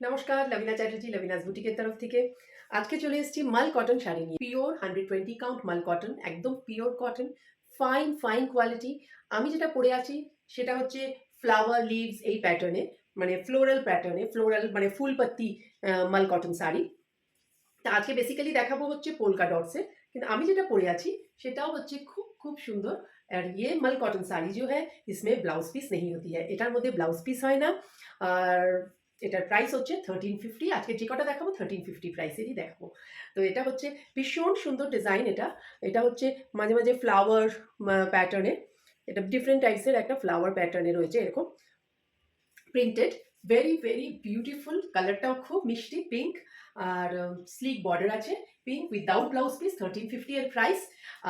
নমস্কার, লবিনা চ্যাটার্জি লবিনাস বুটিকের তরফ থেকে আজকে চলে এসেছি মাল কটন শাড়ি নিয়ে। পিওর 120 কাউন্ট মাল কটন, একদম pure cotton, fine fine quality. আমি যেটা পরে আছি সেটা হচ্ছে ফ্লাওয়ার লিভস এই প্যাটার্নে, মানে ফ্লোরাল প্যাটার্নে, ফ্লোরাল মানে ফুলপত্তি মাল কটন শাড়ি। তা আজকে বেসিক্যালি দেখাবো হচ্ছে পোলকা ডটসে, কিন্তু আমি যেটা পরে আছি সেটাও হচ্ছে খুব খুব সুন্দর। আর ये मल कॉटन साड़ी जो है इसमें ब्लाउज পিস नहीं होती है, এটার মধ্যে ব্লাউজ পিস হয় না। আর এটার প্রাইস হচ্ছে 1350। আজকে যে কটা দেখাবো 1350 প্রাইসেরই দেখাবো। তো এটা হচ্ছে ভীষণ সুন্দর ডিজাইন। এটা এটা হচ্ছে মাঝে মাঝে ফ্লাওয়ার প্যাটার্নে, এটা ডিফারেন্ট টাইপসের একটা ফ্লাওয়ার প্যাটার্নে রয়েছে এরকম প্রিন্টেড। ভেরি ভেরি বিউটিফুল, কালারটাও খুব মিষ্টি পিঙ্ক। আর স্লিক বর্ডার আছে পিঙ্ক উইদাউট ব্লাউজ পিস, 1350 এর প্রাইস।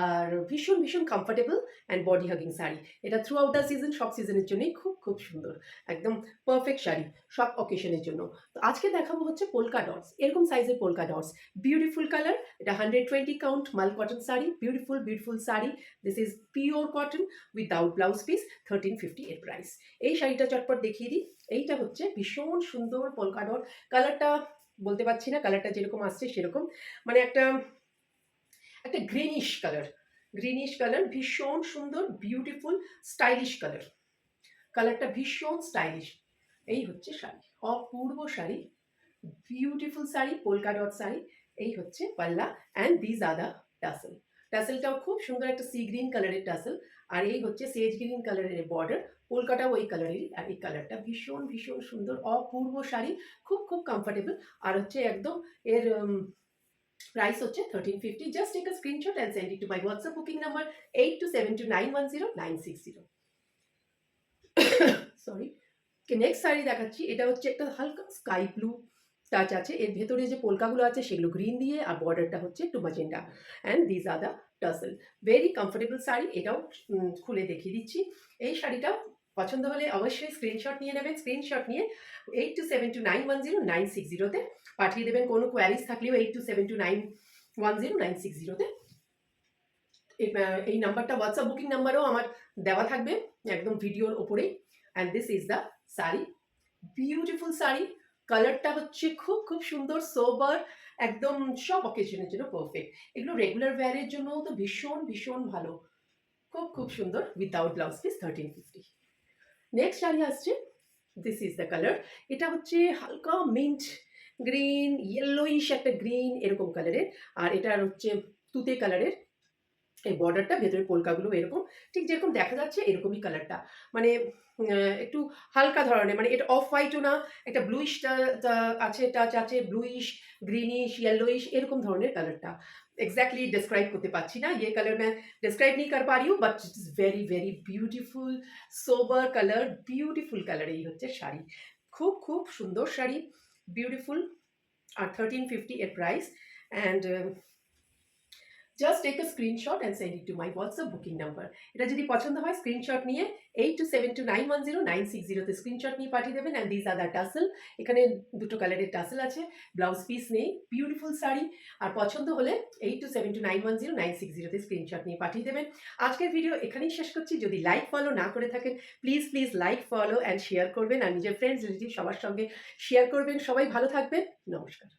আর ভীষণ ভীষণ comfortable and body hugging sari. এটা থ্রু আউট দ্য সিজন, সব সিজনের জন্যই খুব খুব সুন্দর, একদম পারফেক্ট শাড়ি সব অকেশনের জন্য। তো আজকে দেখাবো হচ্ছে পোলকা ডটস, এরকম সাইজের পোলকা ডটস, বিউটিফুল কালার। এটা 120 কাউন্ট মাল cotton sari, beautiful beautiful sari. This is pure cotton without blouse piece, 1350 এর প্রাইস। এই শাড়িটা চটপট দেখিয়ে দিই। এইটা হচ্ছে ভীষণ সুন্দর পোলকা ডট। কালারটা বলতে পারছি না, কালারটা যেরকম আসছে সেরকম, মানে একটা একটা গ্রিনিশ কালার, গ্রিনিশ কালার, ভীষণ সুন্দর বিউটিফুল স্টাইলিশ কালার। কালারটা ভীষণ স্টাইলিশ। এই হচ্ছে শাড়ি, অপূর্ব sari, beautiful sari, polka dot sari. এই হচ্ছে পাল্লা and these are the tassel. টাসেলটাও খুব সুন্দর একটা সি গ্রিন কালারের টাসেল। আর এই হচ্ছে সেজ গ্রিন কালারের বর্ডার, কলকাতাও ওই কালারেরই। আর এই কালারটা ভীষণ ভীষণ সুন্দর, অপূর্ব শাড়ি, খুব খুব কমফোর্টেবল। আর হচ্ছে একদম এর প্রাইস হচ্ছে 1350। Just take a screenshot and send it to my WhatsApp booking number 8272910960। Sorry. Next sari দেখাচ্ছি। এটা হচ্ছে একটা হালকা স্কাই ব্লু টাচ আছে, এর ভেতরে যে পোলকাগুলো আছে সেগুলো গ্রিন দিয়ে, আর বর্ডারটা হচ্ছে একটু magenta and these are the tassel. Very comfortable sari. এটাও খুলে দেখিয়ে দিচ্ছি। এই শাড়িটাও পছন্দ হলে অবশ্যই স্ক্রিনশট নিয়ে নেবেন। স্ক্রিনশট নিয়ে 8272910960-তে পাঠিয়ে দেবেন। কোনো কোয়ারিজ থাকলেও 8272910960-তে। এই নাম্বারটা হোয়াটসঅ্যাপ বুকিং নাম্বারও আমার দেওয়া থাকবে একদম ভিডিওর ওপরেই। And this is the sari, beautiful sari. কালারটা হচ্ছে খুব খুব সুন্দর, সোবার, একদম সব অকেশনের জন্য পারফেক্ট। এগুলো রেগুলার ওয়্যারের জন্যও তো ভীষণ ভীষণ ভালো, খুব খুব সুন্দর, without blouse piece, 1350। Next sari আসছে, দিস ইজ দ্য কালার। এটা হচ্ছে হালকা মিন্ট গ্রিন, ইয়েলোইশ একটা গ্রিন এরকম কালারের। আর এটার হচ্ছে তুতে কালারের। এই বর্ডারটা, ভেতরে পোলকাগুলো এরকম, ঠিক যেরকম দেখা যাচ্ছে এরকমই কালারটা, মানে একটু হালকা ধরনের, মানে এটা অফ হোয়াইটও না, একটা ব্লুইশ আছে, টাচ আছে, ব্লুইশ, গ্রিনিশ, येलोइश এরকম ধরনের কালারটা। एग्जैक्टली डिस्क्राइब করতে পারছি না, ये कलर मैं डिस्क्राइब नहीं कर पा रही हूँ, but it is very very beautiful, sober colour, beautiful colour. এই হচ্ছে শাড়ি, খুব খুব সুন্দর শাড়ি, বিউটিফুল। আর 1350 এর price. And just take a screenshot and send it to my WhatsApp booking number. এটা যদি পছন্দ হয় স্ক্রিনশট নিয়ে 8272910960-তে স্ক্রিনশট নিয়ে পাঠিয়ে দেবেন। And these are the tassel. এখানে দুটো কালারের টাসেল আছে, ব্লাউজ পিস নেই, বিউটিফুল শাড়ি। আর পছন্দ হলে 8272910960-তে স্ক্রিনশট নিয়ে পাঠিয়ে দেবেন। আজকের ভিডিও এখানেই শেষ করছি। যদি লাইক ফলো না করে থাকেন please please like follow and share করবেন, আর নিজের ফ্রেন্ডস রিলেটিভ সবার সঙ্গে শেয়ার করবেন। সবাই ভালো থাকবেন, নমস্কার।